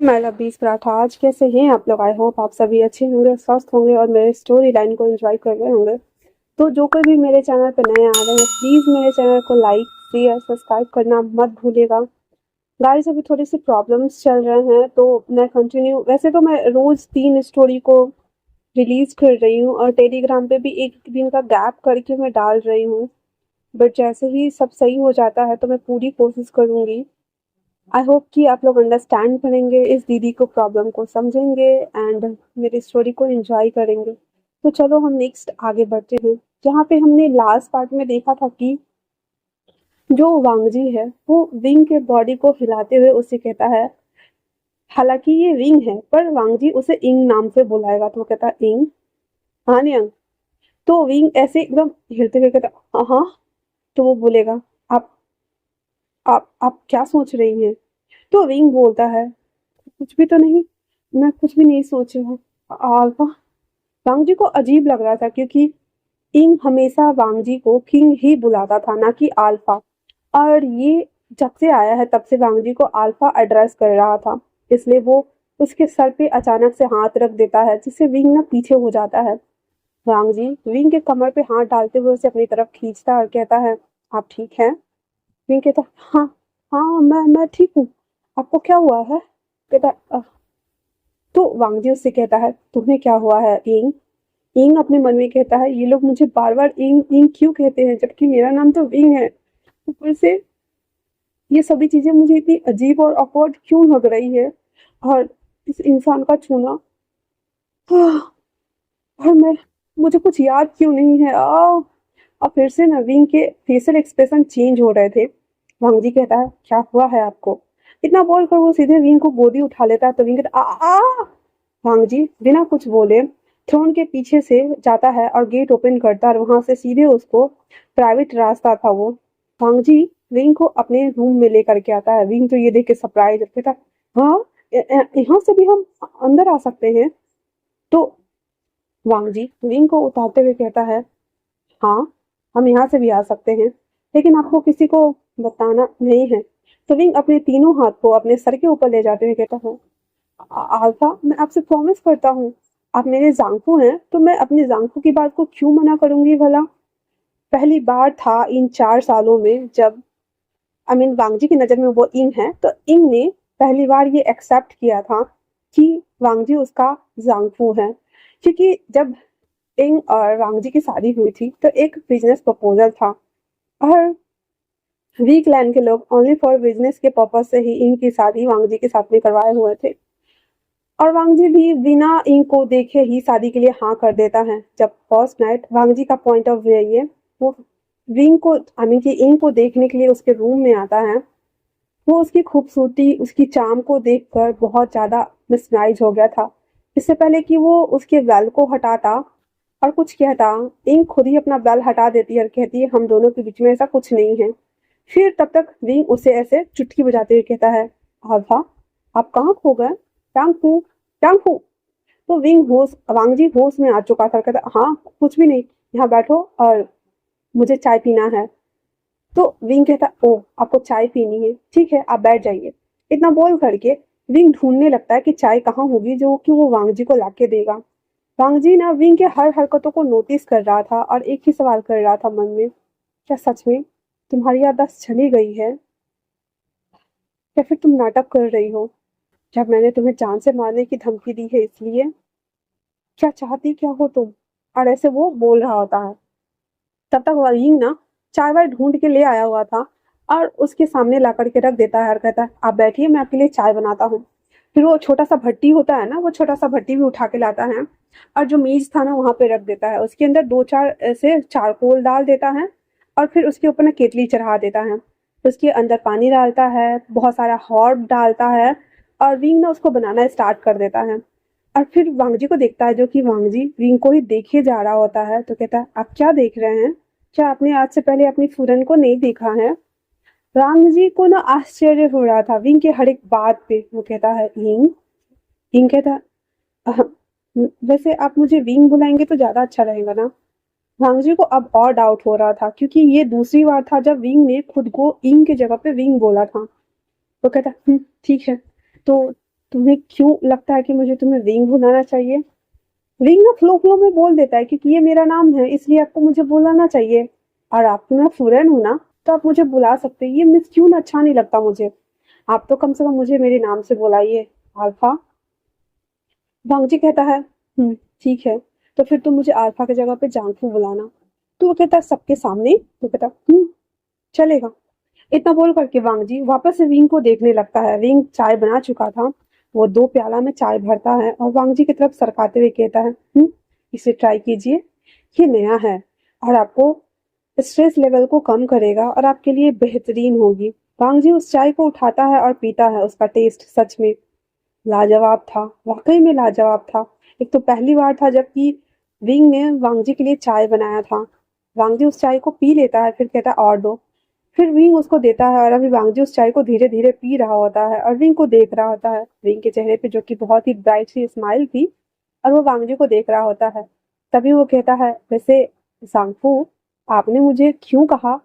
मैं लवलीज पराठा। आज कैसे हैं आप लोग? आई होप आप सभी अच्छे होंगे, स्वस्थ होंगे और मेरे स्टोरी लाइन को एंजॉय कर रहे होंगे। तो जो कोई भी मेरे चैनल पर नए आ रहे हैं, प्लीज़ मेरे चैनल को लाइक शेयर सब्सक्राइब करना मत भूलिएगा। गाइस, अभी थोड़ी सी प्रॉब्लम्स चल रहे हैं तो मैं कंटिन्यू, वैसे तो मैं रोज़ 3 स्टोरी को रिलीज़ कर रही हूँ और टेलीग्राम पे भी एक दिन का गैप करके मैं डाल रही हूँ। बट जैसे ही सब सही हो जाता है तो मैं पूरी कोशिश करूँगी। आई होप कि आप लोग अंडरस्टैंड करेंगे, इस दीदी को प्रॉब्लम को समझेंगे एंड मेरी स्टोरी को एंजॉय करेंगे। तो चलो हम नेक्स्ट आगे बढ़ते हैं, जहाँ पे हमने लास्ट पार्ट में देखा था कि जो वांगजी है वो विंग के बॉडी को हिलाते हुए उसे कहता है, हालांकि ये विंग है पर वांगजी उसे इंग नाम से बुलाएगा। तो वो कहता है इंग, हाँ नियंग। तो विंग ऐसे एकदम हिलते हुए कहता हाँ हाँ। तो वो बोलेगा, आप आप क्या सोच रही हैं? तो विंग बोलता है, कुछ भी तो नहीं, मैं कुछ भी नहीं सोच रहा हूँ। अल्फा। वांगजी को अजीब लग रहा था क्योंकि इंग हमेशा वांगजी को किंग ही बुलाता था, ना कि अल्फा। और ये जब से आया है तब से वांगजी को अल्फा एड्रेस कर रहा था, इसलिए वो उसके सर पे अचानक से हाथ रख देता है, जिससे विंग ना पीछे हो जाता है। वांगजी विंग के कमर पे हाथ डालते हुए उसे अपनी तरफ खींचता है और कहता है, आप ठीक हैं? विंग कहता, हाँ हाँ, मैं ठीक हूँ। आपको क्या हुआ है? कहता, तो वांगजी उससे कहता है, तुम्हें क्या हुआ है इंग? इंग अपने मन में कहता है, ये लोग मुझे बार बार इंग इंग क्यों कहते हैं जबकि मेरा नाम तो विंग है। ऊपर से ये सभी चीजें मुझे इतनी अजीब और ऑकवर्ड क्यों लग रही है। और इस इंसान का छूना, और मैं, मुझे कुछ याद क्यों नहीं है। अब फिर से ना विंग के फेशियल एक्सप्रेशन चेंज हो रहे थे। वांगजी कहता है, क्या हुआ है आपको? इतना बोलकर वो सीधे विंग को गोदी उठा लेता है। तो विंग कहता, आ वांगजी बिना कुछ बोले थ्रोन के पीछे से जाता है और गेट ओपन करता है और वहां से सीधे उसको प्राइवेट रास्ता था वो। वांगजी विंग को अपने रूम में लेकर के आता है। विंग तो ये देख के सरप्राइज कहता है, हाँ, यहाँ से भी हम अंदर आ सकते हैं? तो वांगजी विंग को उतारते हुए कहता है, हाँ, हम यहाँ से भी आ सकते हैं, लेकिन आपको किसी को बताना नहीं है। तो विंग अपने तीनों हाथ को अपने सर के ऊपर ले जाते हुए कहता है, आल्फा, मैं आपसे प्रॉमिस करता हूँ, आप मेरे जांकू हैं तो मैं अपने जांकू की बात को क्यों मना करूंगी भला। पहली बार था इन 4 सालों में जब, वांगजी की नजर में वो इंग है, तो इंग ने पहली बार ये एक्सेप्ट किया था कि वांगजी उसका जांकू है। क्योंकि जब इंग और वांगजी की शादी हुई थी तो एक बिजनेस प्रपोजल था और वीक लैंड के लोग ओनली फॉर बिजनेस के पर्पज से ही इंग की शादी वांगजी के साथ में करवाए हुए थे। और वांगजी भी बिना इंग को देखे ही शादी के लिए हाँ कर देता है। जब फर्स्ट नाइट वांगजी का पॉइंट ऑफ व्यू है ये, वो विंग को, की इंग को देखने के लिए उसके रूम में आता है। वो उसकी खूबसूरती, उसकी चार्म को देखकर बहुत ज्यादा मिसमराइज हो गया था। इससे पहले कि वो उसके वेल को हटाता और कुछ कहता, इंग खुद ही अपना बेल हटा देती है और कहती है, हम दोनों के बीच में ऐसा कुछ नहीं है। फिर तब तक विंग उसे ऐसे चुटकी बजाते हुए कहता है, आल्फा, आप कहाँ खो गए? टांग फू, टांग फू। तो वांगजी होश में आ चुका था, कहता, हाँ कुछ भी नहीं, यहाँ बैठो और मुझे चाय पीना है। तो विंग कहता, ओ आपको चाय पीनी है, ठीक है आप बैठ जाइए। इतना बोल करके विंग ढूंढने लगता है कि चाय कहाँ होगी जो कि वो वांगजी को लाके देगा। वांगजी ना विंग के हर हरकतों को नोटिस कर रहा था और एक ही सवाल कर रहा था मन में, क्या सच में तुम्हारी याददाश्त चली गई है या फिर तुम नाटक कर रही हो? जब मैंने तुम्हें जान से मारने की धमकी दी है इसलिए, क्या चाहती क्या हो तुम? और ऐसे वो बोल रहा होता है। तब तक वहीम ना चाय वाय ढूंढ के ले आया हुआ था और उसके सामने ला करके रख देता है और कहता है, आप बैठिए मैं आपके लिए चाय बनाता हूँ। फिर वो छोटा सा भट्टी होता है ना, वो छोटा सा भट्टी भी उठा के लाता है और जो मेज था ना वहां पे रख देता है। उसके अंदर 2-4 ऐसे चारकोल डाल देता है और फिर उसके ऊपर ना केतली चढ़ा देता है। उसके अंदर पानी डालता है, बहुत सारा हॉट डालता है और विंग ना उसको बनाना स्टार्ट कर देता है। और फिर वांगजी को देखता है, जो कि वांगजी विंग को ही देखे जा रहा होता है। तो कहता है, आप क्या देख रहे हैं? क्या आपने आज से पहले अपनी फूरन को नहीं देखा है? वांगजी को ना आश्चर्य हो रहा था विंग के हर एक बात पे। वो कहता है, विंग। विंग कहता है, वैसे आप मुझे विंग बुलाएंगे तो ज्यादा अच्छा रहेगा ना। वांगजी को अब और डाउट हो रहा था क्योंकि ये दूसरी बार था जब विंग ने खुद को इंग की जगह पे विंग बोला था। वो कहता, ठीक है। तो तुम्हें क्यों लगता है कि मुझे तुम्हें विंग बुलाना चाहिए? विंग ना फ्लो फ्लो में बोल देता है क्योंकि ये मेरा नाम है इसलिए आपको मुझे बुलाना चाहिए। और आप तो मैं फॉरेन हूँ ना, तो आप मुझे बुला सकते हैं। ये मिस क्यों अच्छा नहीं लगता मुझे। आप तो कम से कम मुझे मेरे नाम से बुलाइए। अल्फा। वांगजी कहता है, ठीक है, तो फिर तुम मुझे अल्फा की जगह पे जांगफू बुलाना। तो वो कहता है सबके सामने? तो कहता चलेगा। इतना बोल करके वांगजी वापस से विंग को देखने लगता है। विंग चाय बना चुका था। वो 2 प्याला में चाय भरता है और वांगजी की तरफ सरकाते हुए कहता है, इसे ट्राई कीजिए। ये नया है और आपको स्ट्रेस लेवल को कम करेगा और आपके लिए बेहतरीन होगी। वांगजी उस चाय को उठाता है और पीता है। उसका टेस्ट सच में लाजवाब था, वाकई में लाजवाब था। एक तो पहली बार था जबकि विंग ने वांगजी के लिए चाय बनाया था। वांगजी उस चाय को पी लेता है, फिर कहता है और दो। फिर विंग उसको देता है और अभी वांगजी उस चाय को धीरे धीरे पी रहा होता है और विंग को देख रहा होता है। विंग के चेहरे पे जो कि बहुत ही ब्राइट सी स्माइल थी और वो वांगजी को देख रहा होता है। तभी वो कहता है, वैसे सांगफू, आपने मुझे क्यों कहा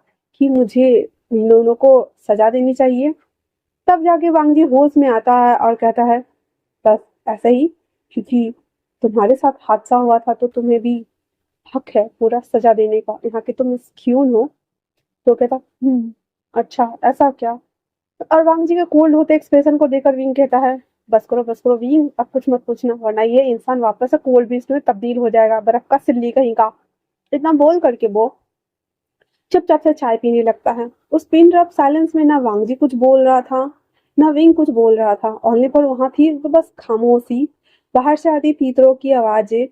कि मुझे इन दोनों को सजा देनी चाहिए? तब जाके वांगजी होश में आता है और कहता है, बस ऐसे ही, क्योंकि तुम्हारे साथ हादसा हुआ था तो तुम्हें भी हक है पूरा सजा देने का। यहाँ के तुम क्यून हो। तो कहता, अच्छा ऐसा क्या? और वांग जी के कोल्ड होते एक्सप्रेशन को देखकर विंग कहता है, बस करो विंग, अब कुछ मत पूछना वरना ये इंसान वापस से कोल्ड बीस्ट में तब्दील हो जाएगा, बर्फ का सिल्ली कहीं का। इतना बोल करके वो चुपचाप से चाय पीने लगता है। उस पिन ड्रॉप साइलेंस में ना वांगजी कुछ बोल रहा था, ना विंग कुछ बोल रहा था। ओनली पर वहां थी तो बस खामोशी, बाहर से आती तीतरों की आवाजें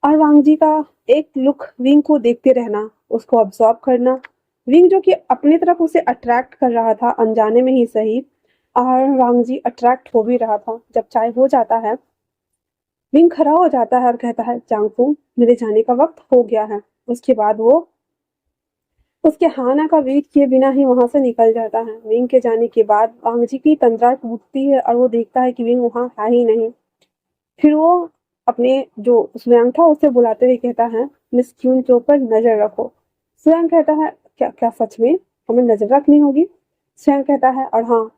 और वांगजी का एक लुक, विंग को देखते रहना, उसको ऑब्जॉर्व करना। विंग जो कि अपनी तरफ उसे अट्रैक्ट कर रहा था, अनजाने में ही सही, और वांगजी अट्रैक्ट हो भी रहा था। जब चाय हो जाता है, विंग खड़ा हो जाता है और कहता है, जांगफू, मेरे जाने का वक्त हो गया है। उसके बाद वो उसके हाना का वेट किए बिना ही वहां से निकल जाता है। विंग के जाने के बाद वांगजी की तंद्रा टूटती है और वो देखता है कि विंग वहां है ही नहीं। फिर वो अपने जो स्वयं था उसे बुलाते हुए कहता है, मिस क्यून के ऊपर नजर रखो। स्वयं कहता है, क्या क्या सच में हमें नजर रखनी होगी? स्वयं कहता है, और हाँ,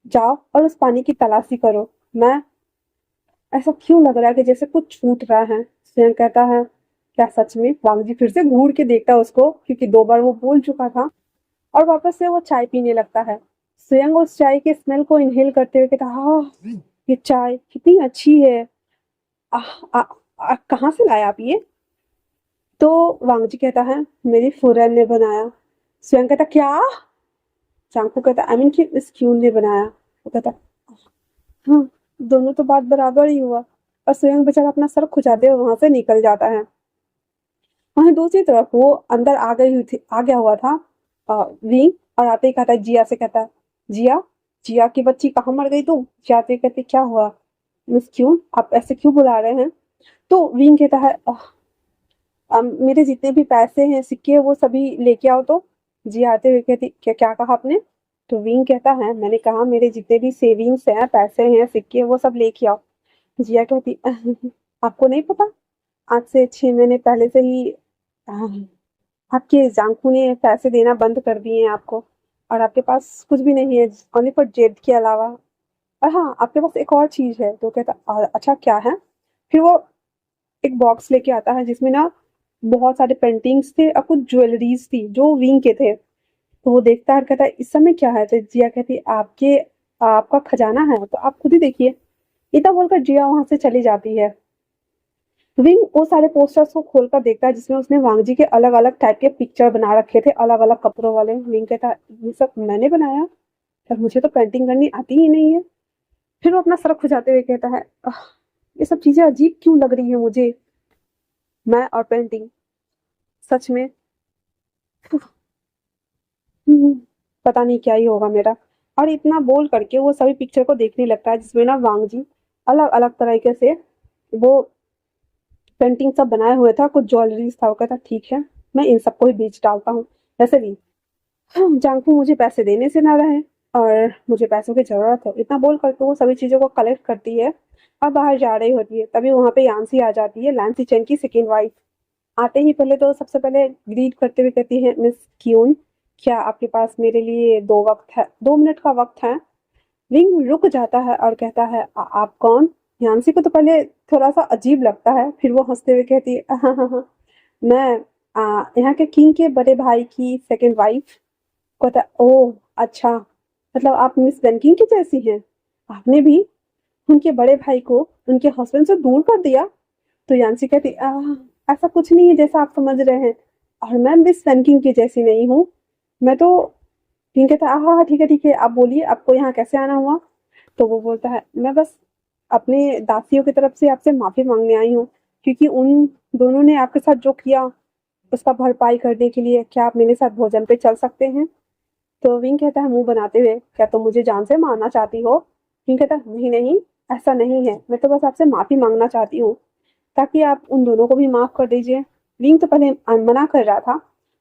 जाओ और उस पानी की तलाशी करो। मैं ऐसा क्यों लग रहा है कि जैसे कुछ छूट रहा है? स्वयं कहता है, क्या सच में? वांगजी फिर से घूर के देखता है उसको क्योंकि 2 बार वो बोल चुका था और वापस से वो चाय पीने लगता है। स्वयं उस चाय के स्मेल को इनहेल करते हुए कहता, हाँ, ये चाय कितनी अच्छी है। कहाँ से लाया आप ये? तो वांगजी कहता है, मेरी फुरन ने बनाया। स्वयं कहता, क्या? चांगकू कहता, आई मीन कि इस क्यून ने बनाया। वो कहता, हाँ, दोनों तो बात बराबर ही हुआ। और स्वयं बेचारा अपना सर खुजाते हुए वहां से निकल जाता है। वहीं दूसरी तरफ वो अंदर आ गई हुई थी, आ गया हुआ था विंग, और आते ही कहता है, जिया से कहता है, जिया, जिया की बच्ची कहाँ मर गई तू? जिया आते ही कहती, क्या हुआ मिस क्यून, आप ऐसे क्यों बुला रहे हैं? तो विंग कहता है, मेरे जितने भी पैसे हैं, सिक्के हैं, वो सभी लेके आओ। तो जिया आते हुए कहती, क्या क्या कहा आपने? तो विंग कहता है, मैंने कहा मेरे जितने भी सेविंग्स हैं, पैसे हैं, सिक्के हैं, वो सब लेके आओ। जिया कहती, आपको नहीं पता, आज से 6 महीने पहले से ही आपके जांकू ने पैसे देना बंद कर दिए हैं आपको, और आपके पास कुछ भी नहीं है ओनली फॉर जेड के अलावा। और हाँ, आपके पास एक और चीज है। तो कहता, अच्छा क्या है? फिर वो एक बॉक्स लेके आता है जिसमें ना बहुत सारे पेंटिंग्स थे और कुछ ज्वेलरीज थी जो विंग के थे। तो वो देखता है और कहता है, इस समय क्या है? तो जिया कहती है, आपके आपका खजाना है, तो आप खुद ही देखिए। इतना बोलकर जिया वहां से चली जाती है। विंग वो सारे पोस्टर्स को खोलकर देखता है जिसमें उसने वांगजी के अलग अलग टाइप के पिक्चर बना रखे थे, अलग अलग कपड़ों वाले। विंग कहता है, ये सब मैंने बनाया? पर मुझे तो पेंटिंग करनी आती ही नहीं है। फिर वो अपना सर खुजाते हुए कहता है, ये सब चीजें अजीब क्यों लग रही है मुझे, मैं और पेंटिंग, सच में हम्म, पता नहीं क्या ही होगा मेरा। और इतना बोल करके वो सभी पिक्चर को देखने लगता है जिसमें ना वांगजी अलग अलग तरीके से वो पेंटिंग सब बनाए हुए था, कुछ ज्वेलरीज था। वो कहता, ठीक है, मैं इन सबको ही बेच डालता हूँ। वैसे भी जांगफू मुझे पैसे देने से ना रहे और मुझे पैसों की जरूरत है। इतना बोल करके वो सभी चीजों को कलेक्ट करती है और बाहर जा रही होती है। तभी वहां पे यांसी आ जाती है, लैंसी चेन की सेकेंड वाइफ। आते ही पहले तो सबसे पहले ग्रीट करते हुए कहती है, मिस क्यून, क्या आपके पास मेरे लिए 2 मिनट का वक्त है? विंग रुक जाता है और कहता है आप कौन? यांसी को तो पहले थोड़ा सा अजीब लगता है, फिर वो हंसते हुए कहती है मैं यहाँ के किंग के बड़े भाई की सेकंड वाइफ। कहता है ओह अच्छा, मतलब आप मिस बेनकिंग की जैसी हैं। आपने भी उनके बड़े भाई को उनके हस्बैंड से दूर कर दिया। तो यांसी कहती ऐसा कुछ नहीं है जैसा आप समझ रहे हैं, और मैं मिस बेनकिंग की जैसी नहीं हूँ। मैं तो ठीक है था। हाँ हाँ ठीक है आप बोलिए आपको यहाँ कैसे आना हुआ? तो वो बोलता है मैं बस अपने दासियों की तरफ से आपसे माफी मांगने आई हूँ, क्योंकि उन दोनों ने आपके साथ जो किया उसका भरपाई करने के लिए क्या आप मेरे साथ भोजन पे चल सकते हैं? तो विंग कहता है मुंह बनाते हुए क्या तुम मुझे जान से मारना चाहती हो? विंग कहता है नहीं नहीं, ऐसा नहीं है, मैं तो बस आपसे माफी मांगना चाहती हूँ ताकि आप उन दोनों को भी माफ कर दीजिए। विंग तो पहले मना कर रहा था,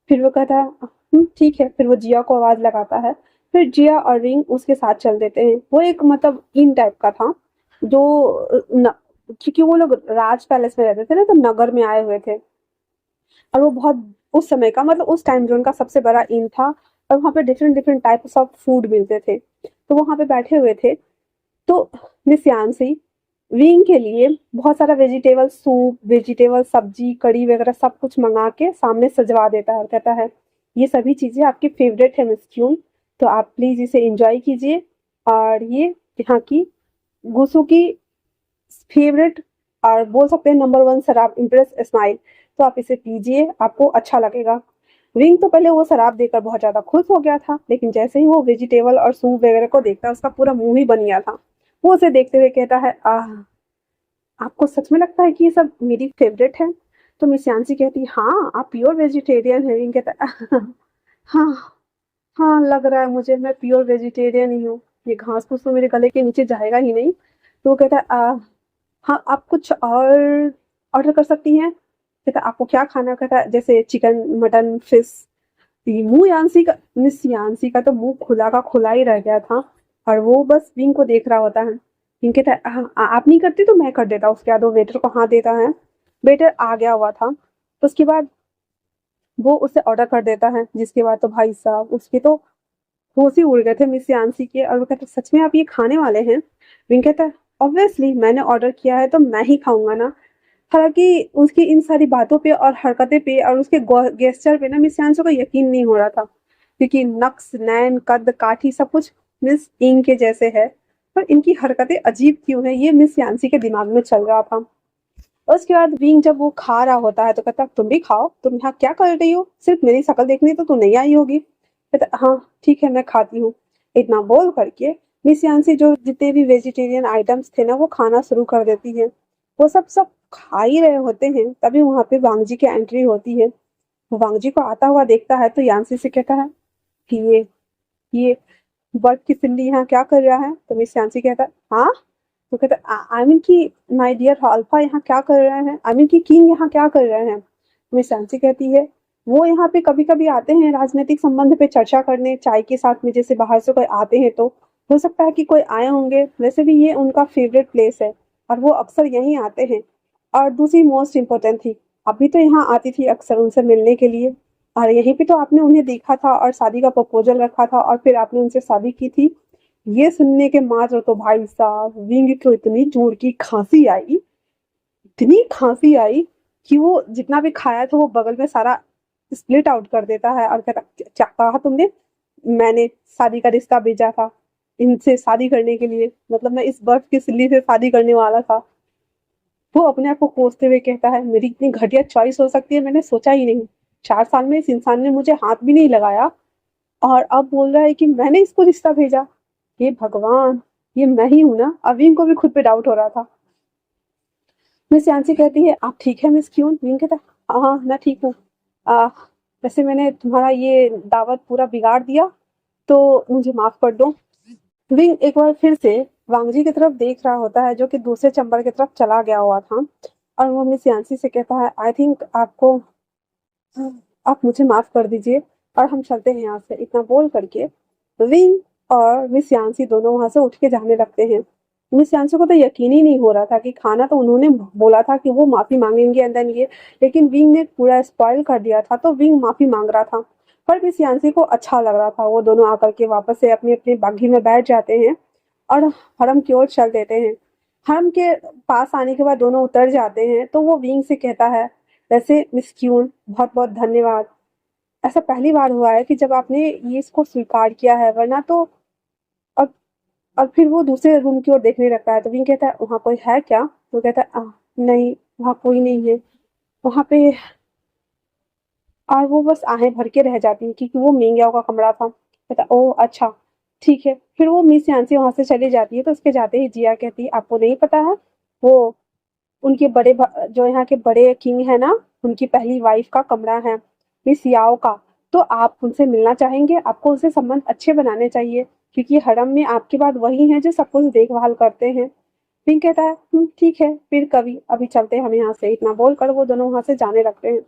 फिर वो कहता है ठीक है, फिर वो जिया को आवाज लगाता है। फिर जिया और विंग उसके साथ चल देते हैं। वो एक मतलब इन टाइप का था जो क्योंकि वो लोग राज पैलेस में रहते थे ना, तो नगर में आए हुए थे, और वो बहुत उस समय का मतलब उस टाइम जोन का सबसे बड़ा इन था। और वहाँ पे different different types of food मिलते थे, तो वहाँ पे बैठे हुए थे। तो मिस यांसी विंग के लिए बहुत सारा वेजिटेबल सूप, वेजिटेबल सब्जी, कड़ी वगैरह सब कुछ मंगा के सामने सजवा देता है और कहता है ये सभी चीजें आपकी फेवरेट है मिस क्यून, तो आप प्लीज इसे एंजॉय कीजिए। और ये यहाँ की गुसु की फेवरेट और बोल सकते हैं नंबर वन शराब इम्प्रेस स्माइल, तो आप इसे पीजिए, आपको अच्छा लगेगा। विंग तो पहले वो शराब देकर बहुत ज्यादा खुश हो गया था, लेकिन जैसे ही वो वेजिटेबल और सूप वगैरह को देखता उसका पूरा मुंह ही बन गया था। वो उसे देखते हुए कहता है आपको सच में लगता है कि ये सब मेरी फेवरेट है? तो मिस यांसी कहती हाँ आप प्योर वेजिटेरियन है। विंग कहता है हाँ हाँ लग रहा है मुझे, मैं प्योर वेजिटेरियन ही हूँ, ये घास फूस तो मेरे गले के नीचे जाएगा ही नहीं। तो वो कहता है हाँ आप कुछ और ऑर्डर कर सकती हैं। कहता आपको क्या खाना? कहता है जैसे चिकन, मटन, फिश। मुंह यांसी का मिस यांसी का तो मुंह खुला का खुला ही रह गया था, और वो बस विंग को देख रहा होता है। विंग कहता है आप नहीं करती तो मैं कर देता हूँ। उसके बाद वो वेटर को हाथ देता है। वेटर आ गया हुआ था। उसके बाद वो उसे ऑर्डर कर देता है, जिसके बाद तो भाई साहब उसके तो होश ही उड़ गए थे मिस यांसी के, और वो कहते सच में आप ये खाने वाले हैं? विंग कहता है ऑब्वियसली मैंने ऑर्डर किया है तो मैं ही खाऊंगा ना। हालांकि उसकी इन सारी बातों पे और हरकतें पे और उसके गेस्चर पे ना मिस यांसी को यकीन नहीं हो रहा था, क्योंकि नक्श, नैन, कद, काठी सब कुछ मिस इंग के जैसे है, पर इनकी हरकतें अजीब क्यों है, ये मिस यांसी के दिमाग में चल रहा था। उसके बाद विंग जब वो खा रहा होता है तो कहता तुम भी खाओ, तुम यहाँ क्या कर रही हो, सिर्फ मेरी शक्ल देखनी तो तू नहीं आई होगी। कहता हाँ ठीक है मैं खाती हूँ। इतना बोल करके मिस यांसी जो जितने भी वेजिटेरियन आइटम्स थे ना वो खाना शुरू कर देती है। वो सब सब खा ही रहे होते हैं, तभी वहां पे वांगजी की एंट्री होती है। वो वांगजी को आता हुआ देखता है तो यांसी से कहता है कि ये बर्फ की सिल्ली यहाँ क्या कर रहा है? तो मिस यांसी कहता है हाँ। तो कहता आई मीन कि माय डियर अल्फा यहाँ क्या कर रहे हैं, आई मीन कि किंग यहाँ क्या कर रहे हैं? मिस सांची कहती है वो यहाँ पे कभी कभी आते हैं राजनीतिक संबंध पे चर्चा करने चाय के साथ में, जैसे बाहर से कोई आते हैं तो हो सकता है कि कोई आए होंगे, वैसे भी ये उनका फेवरेट प्लेस है और वो अक्सर यहीं आते हैं। और दूसरी मोस्ट इम्पोर्टेंट थी, अभी तो यहाँ आती थी अक्सर उनसे मिलने के लिए, और यहीं पे तो आपने उन्हें देखा था और शादी का प्रपोजल रखा था और फिर आपने उनसे शादी की थी। ये सुनने के मात्र तो भाई साहब विंग को इतनी जोर की खांसी आई, इतनी खांसी आई कि वो जितना भी खाया था वो बगल में सारा स्प्लिट आउट कर देता है और कहता क्या कहा तुमने? मैंने शादी का रिश्ता भेजा था इनसे शादी करने के लिए, मतलब मैं इस बर्फ की सिल्ली से शादी करने वाला था। वो अपने आप को कोसते हुए कहता है मेरी इतनी घटिया चॉइस हो सकती है मैंने सोचा ही नहीं। 4 साल में इस इंसान ने मुझे हाथ भी नहीं लगाया और अब बोल रहा है कि मैंने इसको रिश्ता भेजा। हे भगवान, ये मैं ही हूं ना? अभी इनको भी खुद पे डाउट हो रहा था। मिस यांसी कहती है आप ठीक है मिस क्यून? विंग कहता है हाँ मैं ठीक हूँ। आ, वैसे मैंने तुम्हारा ये दावत पूरा बिगाड़ दिया, तो मुझे माफ कर दो। विंग एक बार फिर से वांगजी की तरफ देख रहा होता है जो कि दूसरे चंबर की तरफ चला गया हुआ था, और वो मिस यांसी से कहता है आई थिंक आपको, आप मुझे माफ कर दीजिए और हम चलते हैं यहाँ से। इतना बोल करके विंग और मिस यांसी दोनों वहां से उठ के जाने लगते हैं। मिस यांसी को तो यकीन ही नहीं हो रहा था कि खाना तो उन्होंने बोला था कि वो माफी मांगेंगे एंड देन ये, लेकिन विंग ने पूरा स्पॉइल कर दिया था, तो विंग माफी मांग रहा था। पर मिस यांसी को अच्छा लग रहा था। वो दोनों आकर के वापस से अपनी अपनी बागी में बैठ जाते हैं और हरम की ओर चल देते हैं। हरम के पास आने के बाद दोनों उतर जाते हैं तो वो विंग से कहता है, वैसे मिस क्यून बहुत बहुत धन्यवाद। ऐसा पहली बार हुआ है कि जब आपने ये इसको स्वीकार किया है, वरना तो। और और फिर वो दूसरे रूम की ओर देखने लगता है तो विंग कहता है, वहाँ कोई है क्या? वो कहता है, नहीं वहाँ कोई नहीं है वहाँ पे। और वो बस आहें भर के रह जाती है क्योंकि वो मिंग्याओ का कमरा था। कहता, ओह अच्छा, ठीक है। फिर वो मिस यांसी वहां से चली जाती है तो उसके जाते ही जिया कहती है, आपको नहीं पता है, वो उनके जो यहाँ के बड़े किंग है ना, उनकी पहली वाइफ का कमरा है, मिस याओ का। तो आप उनसे मिलना चाहेंगे? आपको उनसे संबंध अच्छे बनाने चाहिए क्योंकि हरम में आपके बाद वही हैं जो सब कुछ देखभाल करते हैं। पिंक कहता है, ठीक है, फिर कभी अभी चलते हैं हम यहाँ से। इतना बोलकर वो दोनों वहां से जाने लगते हैं।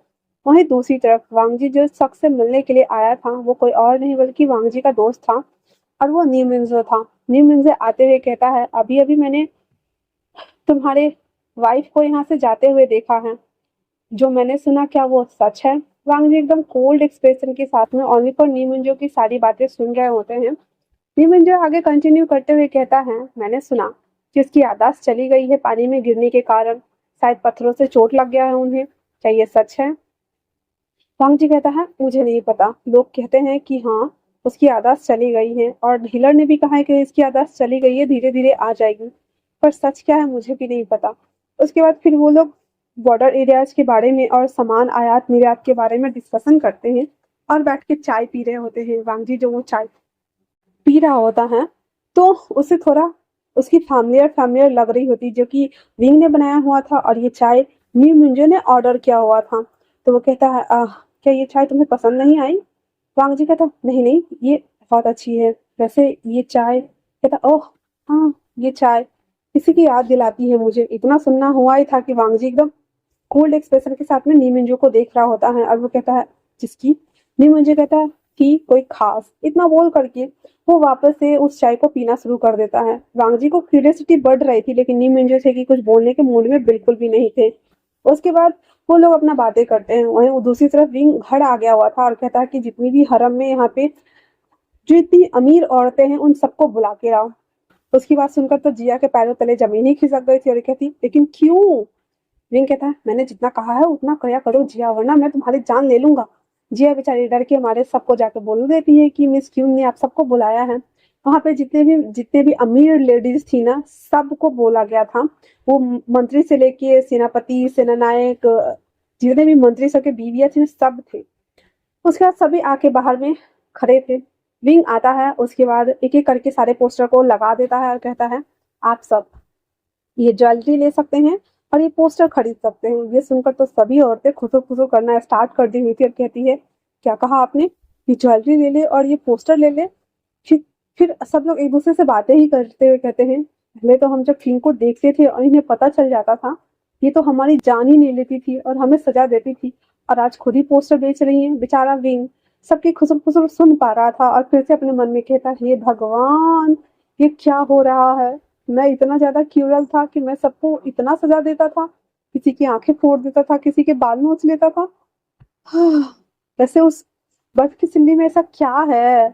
वहीं दूसरी तरफ वांगजी जो शख्स से मिलने के लिए आया था वो कोई और नहीं बल्कि वांगजी का दोस्त था, और वो न्यू मिन्जो था। न्यू मिन्जो आते हुए कहता है, अभी अभी मैंने तुम्हारे वाइफ को यहाँ से जाते हुए देखा है। जो मैंने सुना क्या वो सच है? वांग जी एकदम कोल्ड एक्सप्रेशन के साथ में ओनली फॉर नी मिंजो की सारी बातें सुन रहे होते हैं। नी मिंजो आगे कंटिन्यू करते हुए कहता है, मैंने सुना कि उसकी यादाश्त चली गई है पानी में गिरने के कारण, शायद पत्थरों से चोट लग गया है उन्हें। क्या ये सच है? वांग जी कहता है, मुझे नहीं पता, लोग कहते हैं कि हाँ, उसकी यादाश्त चली गई है और हीलर ने भी कहा है कि इसकी यादाश्त चली गई है, धीरे धीरे आ जाएगी। पर सच क्या है मुझे भी नहीं पता। उसके बाद फिर वो लोग बॉर्डर एरियाज के बारे में और सामान आयात निर्यात के बारे में डिस्कशन करते हैं और बैठ के चाय पी रहे होते हैं। वांगजी जो वो चाय पी रहा होता है तो उसे थोड़ा उसकी फैमिलियर फैमिलियर लग रही होती जो कि विंग ने बनाया हुआ था, और ये चाय न्यू मिंजो ने ऑर्डर किया हुआ था। तो वो कहता है, क्या ये चाय तुम्हें पसंद नहीं आई? वांग जी कहता, नहीं नहीं, ये बहुत अच्छी है। वैसे ये चाय, कहता, ओह हाँ, ये चाय किसी की याद दिलाती है मुझे। इतना सुनना हुआ ही था कि वांग जी एकदम कोल्ड एक्सप्रेशन के साथ में नी मिंजो को देख रहा होता है, और वो कहता है, जिसकी? नी मिंजो कहता है कि कोई खास। इतना बोल करके वो वापस से उस चाय को पीना शुरू कर देता है। वांग जी को क्यूरियोसिटी बढ़ रही थी लेकिन नी मिंजो थे कि कुछ बोलने के मूड में बिल्कुल भी नहीं थे। उसके बाद वो लोग अपना बातें करते हैं। वहीं वो दूसरी तरफ विंग घर आ गया हुआ था और कहता है कि जितनी भी हरम में यहाँ पे जो इतनी अमीर औरतें हैं उन सबको बुला के लाओ। उसकी बात सुनकर तो जिया के पैरों तले जमीन ही खिसक गई थी और कहती, लेकिन क्यों? विंग कहता है, मैंने जितना कहा है उतना करा करो जिया, वरना मैं तुम्हारी जान ले लूंगा। जिया बेचारी डर के हमारे सबको जाके बोल देती है कि मिस क्यून ने आप सबको बुलाया है। वहां पे जितने भी अमीर लेडीज थी ना, सबको बोला गया था। वो मंत्री से लेके सेनापति, सेनानायक, जितने भी मंत्री सबके बीवियां थी सब थे। उसके बाद सभी आके बाहर में खड़े थे। विंग आता है, उसके बाद एक एक करके सारे पोस्टर को लगा देता है और कहता है, आप सब ये ज्वेलरी ले सकते हैं और ये पोस्टर खरीद सकते हैं। ये सुनकर तो सभी औरतें खुसो खुसो करना स्टार्ट कर दी हुई थी और कहती है, क्या कहा आपने? ये ज्वेलरी ले ले और ये पोस्टर ले ले? फिर फिर सब लोग एक दूसरे से बातें ही करते हुए कहते हैं, पहले तो हम जब फिल्म को देखते थे और इन्हें पता चल जाता था, ये तो हमारी जान ही नहीं लेती थी और हमें सजा देती थी, और आज खुद ही पोस्टर बेच रही है। बेचारा विंग सबकी खुसुर खुसुर सुन पा रहा था और फिर से अपने मन में कहता, हे भगवान, ये क्या हो रहा है? मैं इतना ज्यादा क्यूरल था कि मैं सबको इतना सजा देता था, किसी की आंखें फोड़ देता था, किसी के बाल नोच लेता था। वैसे उस बर्फ की सिल्ली में ऐसा क्या है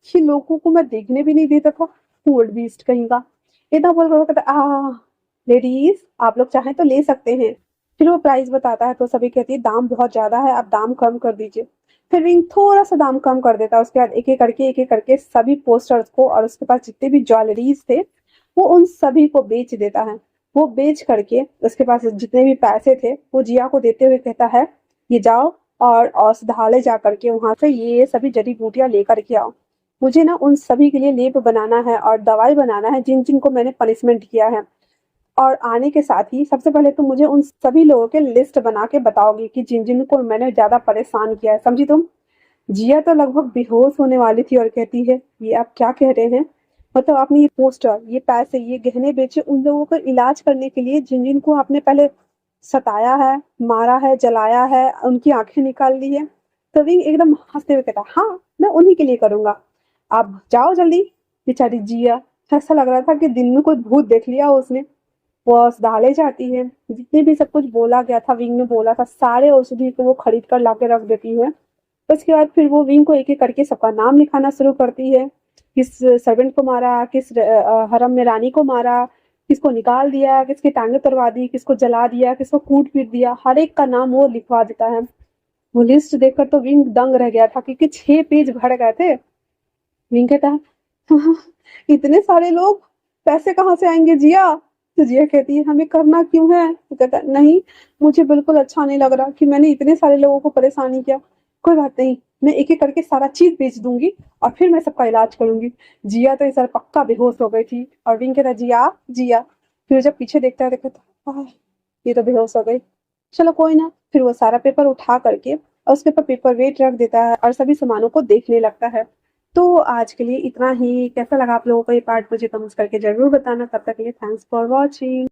कि लोगों को मैं देखने भी नहीं देता था? फूल्ड बीस्ट कहीं का। इतना बोल कर कहता, लेडीज आप लोग चाहें तो ले सकते हैं। फिर वो प्राइस बताता है तो सभी कहती है, दाम बहुत ज्यादा है, आप दाम कम कर दीजिए। फिर विंग थोड़ा सा दाम कम कर देता है। उसके बाद एक एक करके सभी पोस्टर्स को और उसके पास जितने भी ज्वेलरीज थे वो उन सभी को बेच देता है। वो बेच करके उसके पास जितने भी पैसे थे वो जिया को देते हुए कहता है, ये जाओ और औषधालय जा करके वहां से ये सभी जड़ी बूटियां लेकर के आओ। मुझे ना उन सभी के लिए लेप बनाना है और दवाई बनाना है जिन जिनको मैंने पनिशमेंट किया है। और आने के साथ ही सबसे पहले तुम मुझे उन सभी लोगों के लिस्ट बना के बताओगी कि जिन जिनको मैंने ज्यादा परेशान किया है, समझी तुम? जिया तो लगभग बेहोश होने वाली थी और कहती है, ये आप क्या कह रहे हैं? मतलब आपने ये पोस्टर, ये पैसे, ये गहने बेचे उन लोगों का इलाज करने के लिए जिन जिनको आपने पहले सताया है, मारा है, जलाया है, उनकी आंखें निकाल ली है? तो विंग एकदम हंसते हुए कहता, हाँ मैं उन्हीं के लिए करूंगा, आप जाओ जल्दी। बेचारी जिया, ऐसा लग रहा था कि दिन में कोई भूत देख लिया उसने। वो औषधालय जाती है, जितने भी सब कुछ बोला गया था, विंग ने बोला था, सारे औषधि को वो खरीद कर ला के रख देती है। उसके बाद फिर वो विंग को एक एक करके सबका नाम लिखाना शुरू करती है। किस सर्वेंट को मारा, किस हरम में रानी को मारा, किसको निकाल दिया, किसकी टांगें तुड़वा दी, किसको जला दिया, किसको कूट-पीट दिया, हर एक का नाम वो लिखवा देता है। वो लिस्ट देखकर तो विंग दंग रह गया था क्योंकि 6 पेज भर गए थे। विंग कहता है, "हाँ, इतने सारे लोग, पैसे कहाँ से आएँगे जिया?" तो जिया कहती है, "हमें करना क्यों है?" तो कहता है, "नहीं, मुझे बिल्कुल अच्छा नहीं लग रहा कि मैंने इतने सारे लोगों को परेशान किया। कोई बात नहीं, मैं एक-एक करके सारा चीज़ बेच दूँगी और फिर मैं सबका इलाज करूँगी।" जिया तो इस बार पक्का बेहोश हो गई थी और विंग कहता है, "जिया, जिया।" फिर जब पीछे देखता है तो कहता है, "आह! ये तो बेहोश हो गई। चलो कोई ना।" फिर वो सारा पेपर उठा करके और उसके ऊपर पेपर वेट रख देता है और सभी सामानों को देखने लगता है। तो आज के लिए इतना ही। कैसा लगा आप लोगों को ये पार्ट मुझे कमेंट्स करके ज़रूर बताना। तब तक के लिए थैंक्स फॉर वॉचिंग।